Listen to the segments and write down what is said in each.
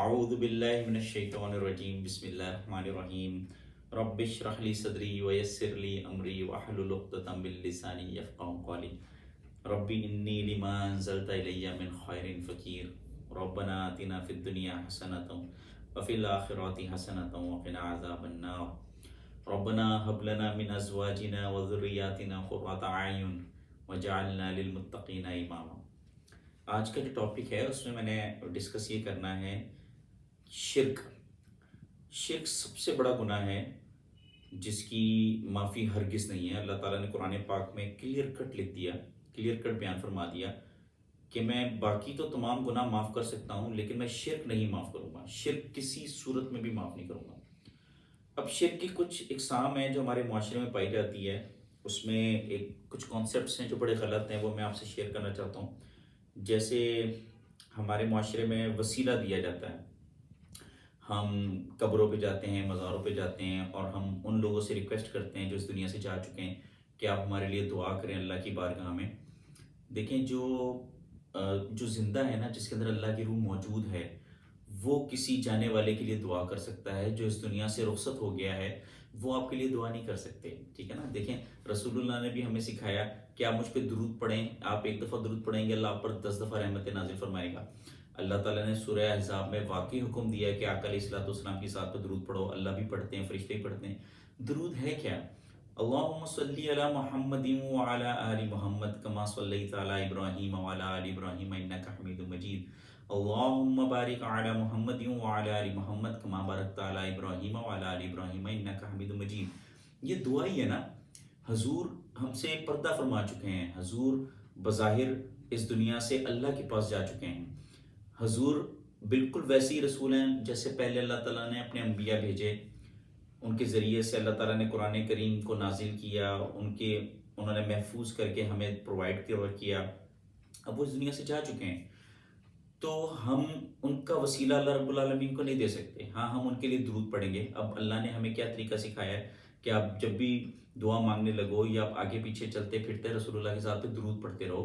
अऊज़ु बिल्लाहि मिनश्शैतानिर्रजीम बिस्मिल्लाहिर्रहमानिर्रहीम रब्बिश इश्रह ली सदरी व यस्सिर ली अमरी वहलुल उक़्दतम मिन लिसानी यफ़क़हू क़ौली रब्बी इन्नी लिमा अंज़लता इलैया मिन खैरिन फ़क़ीर रब्बना आतिना फ़िद दुनिया हसनतन व फ़िल आख़िरति हसनतन व क़िना अज़ाबन्नार रब्बना हब लना मिन अज़वाजिना व ज़ुर्रिय्यातिना क़ुर्रता अयुन वजअलना लिल मुत्तक़ीना इमामा। आज का जो टॉपिक है उसमें मैंने डिस्कस ये करना है शिर्क। शिर्क सबसे बड़ा गुनाह है जिसकी माफ़ी हरगिज़ नहीं है। अल्लाह ताला ने कुरान पाक में क्लियर कट लिख दिया, क्लियर कट बयान फरमा दिया कि मैं बाकी तो तमाम गुनाह माफ़ कर सकता हूँ लेकिन मैं शिर्क नहीं माफ़ करूँगा, शिर्क किसी सूरत में भी माफ़ नहीं करूँगा। अब शिर्क की कुछ इकसाम हैं जो हमारे माशरे में पाई जाती है, उसमें एक कुछ कॉन्सेप्ट्स हैं जो बड़े गलत हैं, वो मैं आपसे शेयर करना चाहता हूँ। जैसे हमारे माशरे में वसीला दिया जाता है, हम कब्रों पे जाते हैं, मज़ारों पे जाते हैं और हम उन लोगों से रिक्वेस्ट करते हैं जो इस दुनिया से जा चुके हैं कि आप हमारे लिए दुआ करें अल्लाह की बारगाह में। देखें जो ज़िंदा है ना, जिसके अंदर अल्लाह की रूह मौजूद है, वो किसी जाने वाले के लिए दुआ कर सकता है। जो इस दुनिया से रुखसत हो गया है वो आपके लिए दुआ नहीं कर सकते, ठीक है ना। देखें रसूलुल्लाह ने भी हमें सिखाया कि आप मुझ पे दुरूद पढ़ें, आप एक दफ़ा दुरूद पढ़ेंगे अल्लाह आप पर 10 दफ़ा रहमत नाजिल फरमाएगा। अल्लाह ताला ने सूरह अहज़ाब में वाकई हुक्म दिया है कि आका अलैहिस्सलाम की साथ पे दुरूद पढ़ो। अल्लाह भी पढ़ते हैं, फरिश्ते भी पढ़ते हैं। दुरूद है क्या? अल्लाहुम्मा सल्ली अला मुहम्मदिन व अला आलि मुहम्मद कमा सल्लैता अला इब्राहीम व अला आलि इब्राहीम इन्नका हमीदुम मजीद। अल्लाहुम्मा बारिक अला मुहम्मदिन व अला आलि मुहम्मद कमा बारकता अला इब्राहीम व अला आलि इब्राहीम इन्नका हमीदुम मजीद। ये दुआ ही है ना। हजूर हमसे पर्दा फरमा चुके हैं, हजूर बज़ाहिर इस दुनिया से अल्लाह के पास जा चुके हैं। हजूर बिल्कुल वैसे ही रसूल हैं जैसे पहले अल्लाह ताला ने अपने अंबिया भेजे, उनके ज़रिए से अल्लाह ताला ने कुरान करीम को नाजिल किया, उन्होंने महफूज करके हमें प्रोवाइड किया। अब वो इस दुनिया से जा चुके हैं तो हम उनका वसीला अल्लाह रब्बुल आलमीन को नहीं दे सकते। हाँ, हम उनके लिए दुरूद पढ़ेंगे। अब अल्लाह ने हमें क्या तरीका सिखाया है कि आप जब भी दुआ मांगने लगो या आप आगे पीछे चलते फिरते रसूलुल्लाह की ज़ात पे दुरूद पढ़ते रहो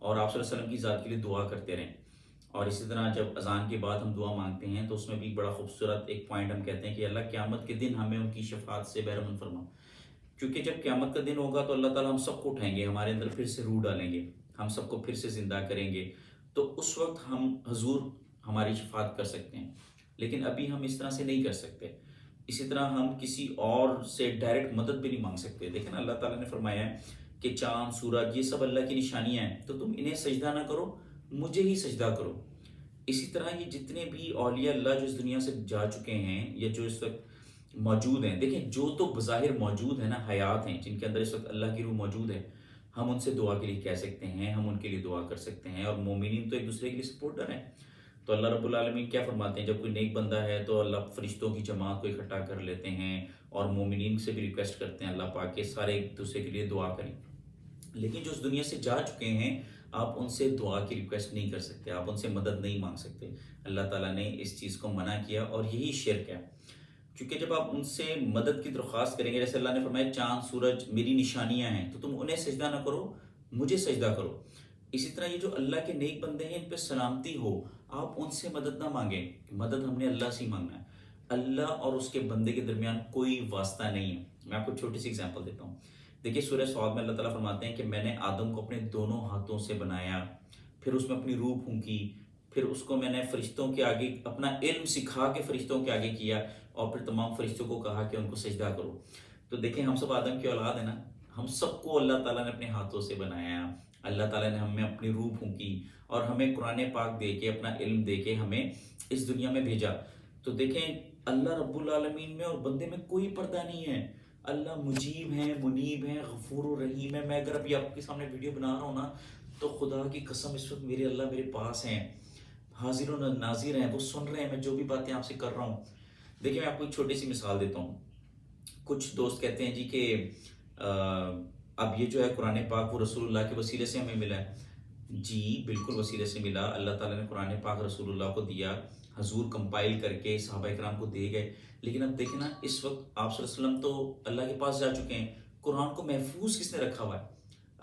और आप सल्लल्लाहु अलैहि वसल्लम की ज़ात के लिए दुआ करते रहें। और इसी तरह जब अज़ान के बाद हम दुआ मांगते हैं तो उसमें भी बड़ा खूबसूरत एक पॉइंट हम कहते हैं कि अल्लाह क़यामत के दिन हमें उनकी शफ़ाअत से बहरमंद फरमा। क्योंकि जब क़यामत का दिन होगा तो अल्लाह ताला हम सबको उठाएंगे, हमारे अंदर फिर से रूह डालेंगे, हम सबको फिर से ज़िंदा करेंगे। तो उस वक्त हम हजूर हमारी शफ़ाअत कर सकते हैं, लेकिन अभी हम इस तरह से नहीं कर सकते। इसी तरह हम किसी और से डायरेक्ट मदद भी नहीं मांग सकते। देखें ना, अल्लाह ताला ने फरमाया है कि चाँद सूरज ये सब अल्लाह की निशानियाँ हैं, तो तुम इन्हें सजदा ना करो, मुझे ही सजदा करो। इसी तरह ये जितने भी औलिया अल्लाह जो इस दुनिया से जा चुके हैं या जो इस वक्त मौजूद हैं, देखें जो तो बज़ाहिर मौजूद है ना, हयात हैं, जिनके अंदर इस वक्त अल्लाह की रूह मौजूद है, हम उनसे दुआ के लिए कह सकते हैं, हम उनके लिए दुआ कर सकते हैं। और मोमिनीन तो एक दूसरे के लिए सपोर्टर हैं। तो अल्लाह रब्बुल आलमीन क्या फरमाते हैं, जब कोई नेक बंदा है तो अल्लाह फरिश्तों की जमात को इकट्ठा कर लेते हैं और मोमिनीन से भी रिक्वेस्ट करते हैं अल्लाह पाक के सारे एक दूसरे के लिए दुआ करें। लेकिन जो इस दुनिया से जा चुके हैं आप उनसे दुआ की रिक्वेस्ट नहीं कर सकते, आप उनसे मदद नहीं मांग सकते। अल्लाह ताला ने इस चीज़ को मना किया और यही शिर्क है। क्योंकि जब आप उनसे मदद की दरख्वास्त करेंगे, जैसे अल्लाह ने फरमाया चाँद सूरज मेरी निशानियां हैं, तो तुम उन्हें सजदा ना करो, मुझे सजदा करो। इसी तरह ये जो अल्लाह के नेक बंदे हैं इन पे सलामती हो, आप उनसे मदद ना मांगें, मदद हमने अल्लाह से ही मांगना है। अल्लाह और उसके बंदे के दरमियान कोई वास्ता नहीं है। मैं आपको छोटी सी एग्जाम्पल देता हूँ। देखिए सूरह सौद में अल्लाह ताला फरमाते हैं कि मैंने आदम को अपने दोनों हाथों से बनाया, फिर उसमें अपनी रूह फूंकी, फिर उसको मैंने फरिश्तों के आगे अपना इल्म सिखा के फरिश्तों के आगे किया और फिर तमाम फरिश्तों को कहा कि उनको सजदा करो। तो देखें हम सब आदम की औलाद है ना, हम सबको अल्लाह ताला ने अपने हाथों से बनाया। अल्लाह ताला ने हमें अपनी रूह फूंकी और हमें कुरान पाक दे के, अपना इल्म दे के हमें इस दुनिया में भेजा। तो देखें अल्लाह रब्बुल आलमीन में और बंदे में कोई पर्दा नहीं है। अल्लाह मुजीब है, मुनीब है, गफूर रहीम है। मैं अगर अभी आपके सामने वीडियो बना रहा हूँ ना, तो खुदा की कसम इस वक्त मेरे अल्लाह मेरे पास हैं, हाजिर और नाजिर हैं, वो सुन रहे हैं मैं जो भी बातें आपसे कर रहा हूँ। देखिए मैं आपको एक छोटी सी मिसाल देता हूँ। कुछ दोस्त कहते हैं जी कि अब ये जो है कुरान पाक वो रसूलुल्लाह के वसीले से हमें मिला है। जी बिल्कुल वसीले से मिला। अल्लाह ताला ने कुरान पाक रसूलुल्लाह को दिया, हजूर कंपाइल करके सहाबा इकराम को दे गए। लेकिन अब देखें ना, इस वक्त आप सल्लल्लाहु अलैहि वसल्लम तो अल्लाह के पास जा चुके हैं, कुरान को महफूज किसने रखा हुआ है?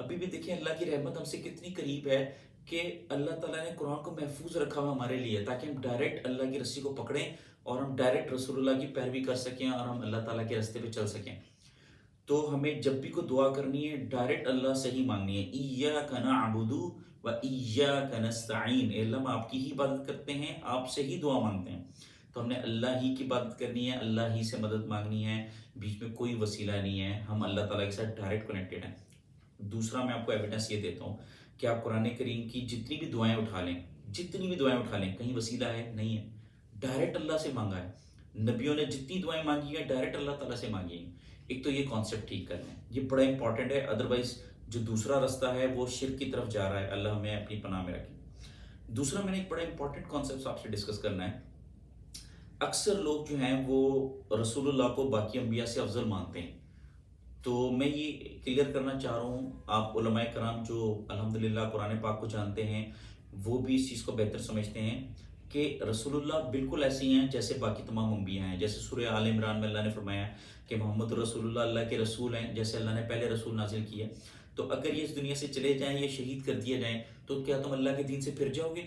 अभी भी देखिए अल्लाह की रहमत हमसे कितनी करीब है کہ اللہ تعالیٰ نے قرآن کو محفوظ رکھا ہوا ہمارے لیے تاکہ ہم ڈائریکٹ اللہ کی رسی کو پکڑیں اور ہم ڈائریکٹ رسول اللہ کی پیروی کر سکیں اور ہم اللہ تعالیٰ کے راستے پہ چل سکیں. تو ہمیں جب بھی کوئی دعا کرنی ہے ڈائریکٹ اللہ سے ہی مانگنی ہے. ایاک نعبد و ایاک نستعین، اے اللہ ہم آپ کی ہی عبادت کرتے ہیں، آپ سے ہی دعا مانگتے ہیں. تو ہم نے اللہ ہی کی عبادت کرنی ہے، اللہ ہی سے مدد مانگنی ہے، بیچ میں کوئی وسیلہ نہیں ہے، ہم اللہ تعالیٰ کے ساتھ ڈائریکٹ کنیکٹڈ ہیں. دوسرا میں آپ کو ایویڈنس یہ دیتا ہوں کہ آپ قرآن کریم کی جتنی بھی دعائیں اٹھا لیں، جتنی بھی دعائیں اٹھا لیں، کہیں وسیلہ ہے نہیں ہے، ڈائریکٹ اللہ سے مانگا ہے. نبیوں نے جتنی دعائیں مانگی ہیں ڈائریکٹ اللہ تعالیٰ سے مانگی ہیں. ایک تو یہ کانسیپٹ ٹھیک کر لیں، یہ بڑا امپورٹنٹ ہے، ادروائز جو دوسرا رستہ ہے وہ شرک کی طرف جا رہا ہے. اللہ ہمیں اپنی پناہ میں رکھے. دوسرا میں نے ایک بڑا امپورٹنٹ کانسیپٹ آپ سے ڈسکس کرنا ہے. اکثر لوگ جو ہیں وہ رسول اللہ کو باقی انبیاء سے افضل مانتے ہیں. تو میں یہ کلیئر کرنا چاہ رہا ہوں، آپ علماء کرام جو الحمدللہ قرآن پاک کو جانتے ہیں وہ بھی اس چیز کو بہتر سمجھتے ہیں کہ رسول اللہ بالکل ایسے ہی ہیں جیسے باقی تمام انبیاء ہیں. جیسے سورہ آل عمران میں اللہ نے فرمایا کہ محمد رسول اللہ اللہ کے رسول ہیں، جیسے اللہ نے پہلے رسول نازل کیے. تو اگر یہ اس دنیا سے چلے جائیں یا شہید کر دیے جائیں تو کیا تم اللہ کے دین سے پھر جاؤ گے؟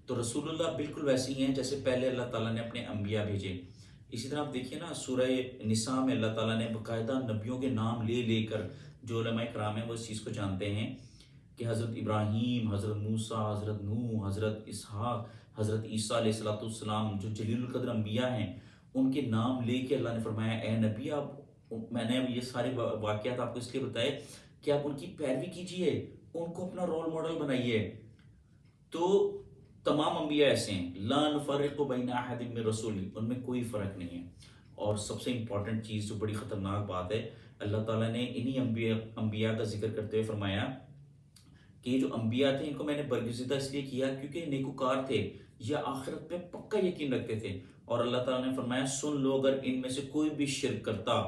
تو رسول اللہ بالکل ویسے ہی ہیں جیسے پہلے اللہ تعالیٰ نے اپنے انبیاء بھیجے. اسی طرح آپ دیکھیے نا سورہ نساء میں اللہ تعالیٰ نے باقاعدہ نبیوں کے نام لے لے کر، جو علماء کرام ہیں وہ اس چیز کو جانتے ہیں کہ حضرت ابراہیم، حضرت موسیٰ، حضرت نوح، حضرت اسحاق، حضرت عیسیٰ علیہ السلام جو جلیل القدر انبیاء ہیں، ان کے نام لے کے اللہ نے فرمایا اے نبی آپ، میں نے یہ سارے واقعات آپ کو اس لیے بتائے کہ آپ ان کی پیروی کیجئے، ان کو اپنا رول ماڈل بنائیے. تو تمام انبیاء ایسے ہیں، لا نفرق بین احد من رسولی، ان میں کوئی فرق نہیں ہے. اور سب سے امپورٹنٹ چیز جو بڑی خطرناک بات ہے، اللہ تعالیٰ نے انہی انبیاء کا ذکر کرتے ہوئے فرمایا کہ یہ جو انبیاء تھے ان کو میں نے برگزیدہ اس لیے کیا کیونکہ نیکوکار تھے، یہ آخرت پہ پکا یقین رکھتے تھے. اور اللہ تعالیٰ نے فرمایا سن لو اگر ان میں سے کوئی بھی شرک کرتا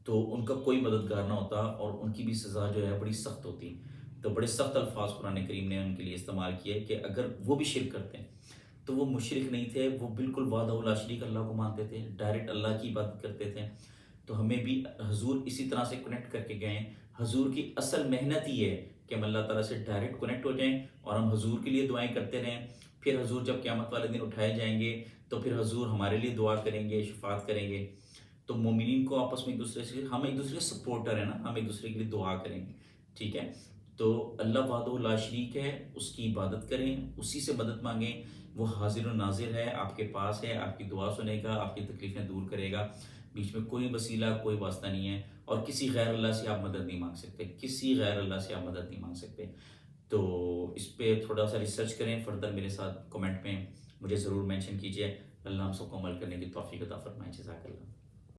تو ان کا کوئی مددگار نہ ہوتا اور ان کی بھی سزا جو ہے بڑی سخت ہوتی. تو بڑے سخت الفاظ قرآن کریم نے ان کے لیے استعمال کیے کہ اگر وہ بھی شرک کرتے ہیں تو وہ مشرک نہیں تھے، وہ بالکل وحدہ لا شریک اللہ کو مانتے تھے، ڈائریکٹ اللہ کی عبادت کرتے تھے. تو ہمیں بھی حضور اسی طرح سے کنیکٹ کر کے گئے ہیں. حضور کی اصل محنت ہی ہے کہ ہم اللہ تعالیٰ سے ڈائریکٹ کنیکٹ ہو جائیں اور ہم حضور کے لیے دعائیں کرتے رہیں. پھر حضور جب قیامت والے دن اٹھائے جائیں گے تو پھر حضور ہمارے لیے دعا کریں گے، شفاعت کریں گے. تو مومنین کو آپس میں ایک دوسرے سے، ہم ایک دوسرے کے سپورٹر ہیں نا، ہم ایک دوسرے کے لیے دعا کریں گے. ٹھیک ہے، تو اللہ وحدہ لا شریک ہے، اس کی عبادت کریں، اسی سے مدد مانگیں. وہ حاضر و ناظر ہے، آپ کے پاس ہے، آپ کی دعا سنے گا، آپ کی تکلیفیں دور کرے گا. بیچ میں کوئی وسیلہ، کوئی واسطہ نہیں ہے. اور کسی غیر اللہ سے آپ مدد نہیں مانگ سکتے، کسی غیر اللہ سے آپ مدد نہیں مانگ سکتے. تو اس پہ تھوڑا سا ریسرچ کریں، فردر میرے ساتھ کمنٹ میں مجھے ضرور مینشن کیجیے. اللہ ہم سب کو عمل کرنے کی توفیق عطا فرمائے. جزاک اللہ.